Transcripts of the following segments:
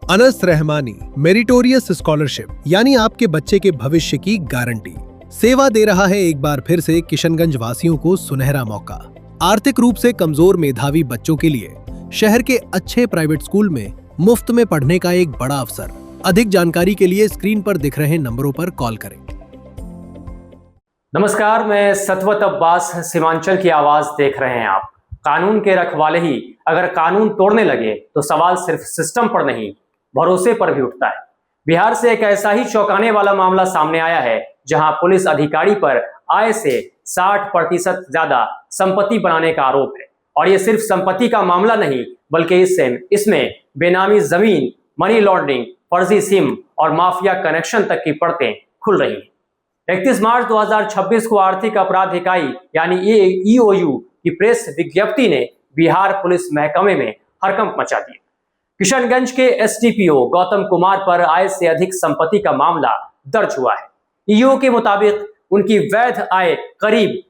Anas Rahmani meritorious scholarship यानी आपके बच्चे के भविष्य की गारंटी। सेवा दे रहा है एक बार फिर से किशनगंज वासियों को सुनहरा मौका। आर्थिक रूप से कमजोर मेधावी बच्चों के लिए शहर के अच्छे प्राइवेट स्कूल में मुफ्त में पढ़ने का एक बड़ा अवसर। अधिक जानकारी के लिए स्क्रीन पर दिख रहे नंबरों पर कॉल करें। नमस्कार, मैं सतवत अब्बास, सीमांचल की आवाज देख रहे हैं आप। कानून के रखवाले ही अगर कानून तोड़ने लगे तो सवाल सिर्फ सिस्टम पर नहीं, भरोसे पर भी उठता है। बिहार से एक ऐसा ही चौंकाने वाला मामला सामने आया है जहां पुलिस अधिकारी पर आय से 60% ज्यादा संपत्ति बनाने का आरोप है। और ये सिर्फ संपत्ति का मामला नहीं, बल्कि इसमें बेनामी जमीन, मनी लॉन्ड्रिंग, फर्जी सिम और माफिया कनेक्शन तक की परतें खुल रही हैं। 31 मार्च 2026 को आर्थिक अपराध इकाई यानी EOU की प्रेस विज्ञप्ति ने बिहार पुलिस महकमे में हड़कंप मचा दिया। किशनगंज के SDPO गौतम कुमार पर आय से अधिक संपत्ति का मामला दर्ज हुआ है। EOU के मुताबिक उनकी वैध आय करीब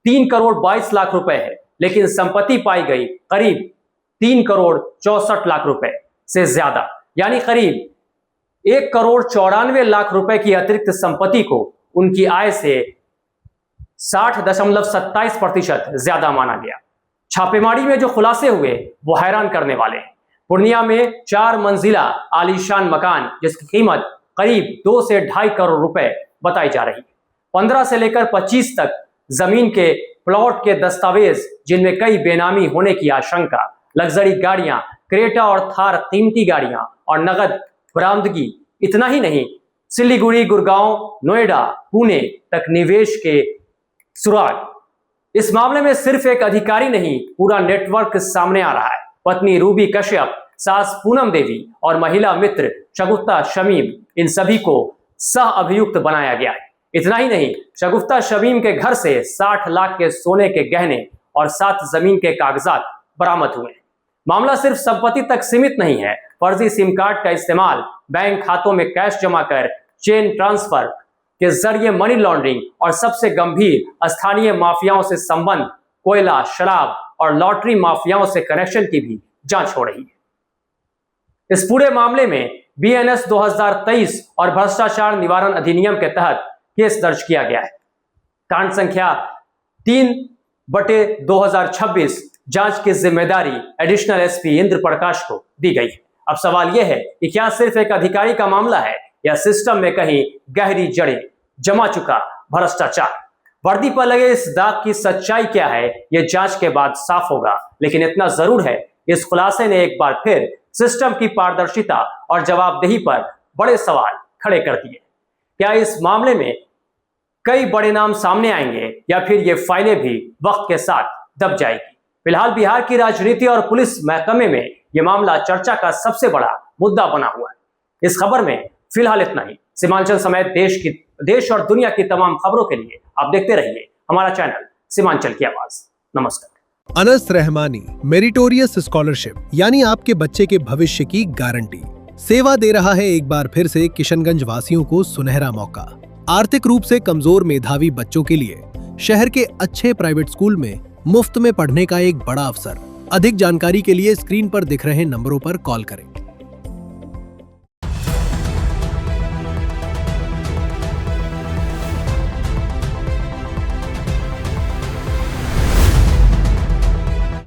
3 करोड़ 22 लाख रुपए है, लेकिन संपत्ति पाई गई करीब 3 करोड़ 64 लाख रुपए से ज्यादा, यानी करीब 1 करोड़ 94 लाख रुपए की अतिरिक्त संपत्ति को उनकी आय से 60.27% ज्यादा माना गया। छापेमारी में जो खुलासे हुए वो हैरान करने वाले हैं। पूर्णिया में 4 मंजिला आलीशान मकान जिसकी कीमत करीब 2 से 2.5 करोड़ रुपए बताई जा रही है। 15 से लेकर 25 तक जमीन के प्लॉट के दस्तावेज जिनमें कई बेनामी होने की आशंका, लग्जरी गाड़ियां, क्रेटा और थार कीमती गाड़ियां और नगद बरामदगी। इतना ही नहीं, सिलीगुड़ी, गुड़गांव, नोएडा, पुणे तक निवेश के सुराग। इस मामले में सिर्फ एक अधिकारी नहीं, पूरा नेटवर्क सामने आ रहा है। पत्नी रूबी कश्यप, सास पूनम देवी और महिला मित्र शगुफ्ता शमीम, इन सभी को सह अभियुक्त बनाया गया है। इतना ही नहीं, शगुफ्ता शमीम के घर से 60 लाख के सोने के गहने और 7 जमीन के कागजात बरामद हुए। मामला सिर्फ संपत्ति तक सीमित नहीं है। फर्जी सिम कार्ड का इस्तेमाल, बैंक खातों में कैश जमा कर चेन ट्रांसफर के जरिए मनी लॉन्ड्रिंग और सबसे गंभीर स्थानीय माफियाओं से संबंध, कोयला, शराब और लॉटरी माफियाओं से कनेक्शन की भी जांच हो रही है। इस पूरे मामले में BNS 2023 और भ्रष्टाचार निवारण अधिनियम के तहत केस दर्ज किया गया है। कांड संख्या 3/2026 जांच की जिम्मेदारी एडिशनल SP इंद्र प्रकाश को दी गई है। अब सवाल यह है कि क्या सिर्फ एक अधिकारी का मामला है या सिस्टम में कहीं गहरी जड़ें जमा चुका भ्रष्टाचार। वर्दी पर लगे इस दाग की सच्चाई क्या है, यह जांच के बाद साफ होगा। लेकिन इतना जरूर है, इस खुलासे ने एक बार फिर सिस्टम की पारदर्शिता और जवाबदेही पर बड़े सवाल खड़े कर दिए। क्या इस मामले में कई बड़े नाम सामने आएंगे या फिर ये फाइलें भी वक्त के साथ दब जाएगी? फिलहाल बिहार की राजनीति और पुलिस महकमे में यह मामला चर्चा का सबसे बड़ा मुद्दा बना हुआ है। इस खबर में फिलहाल इतना ही। सीमांचल समेत देश और दुनिया की तमाम खबरों के लिए आप देखते रहिए हमारा चैनल सीमांचल की आवाज। नमस्कार। अनस रहमानी मेरिटोरियस स्कॉलरशिप यानी आपके बच्चे के भविष्य की गारंटी। सेवा दे रहा है एक बार फिर से किशनगंज वासियों को सुनहरा मौका। आर्थिक रूप से कमजोर मेधावी बच्चों के लिए शहर के अच्छे प्राइवेट स्कूल में मुफ्त में पढ़ने का एक बड़ा अवसर। अधिक जानकारी के लिए स्क्रीन पर दिख रहे नंबरों पर कॉल करें।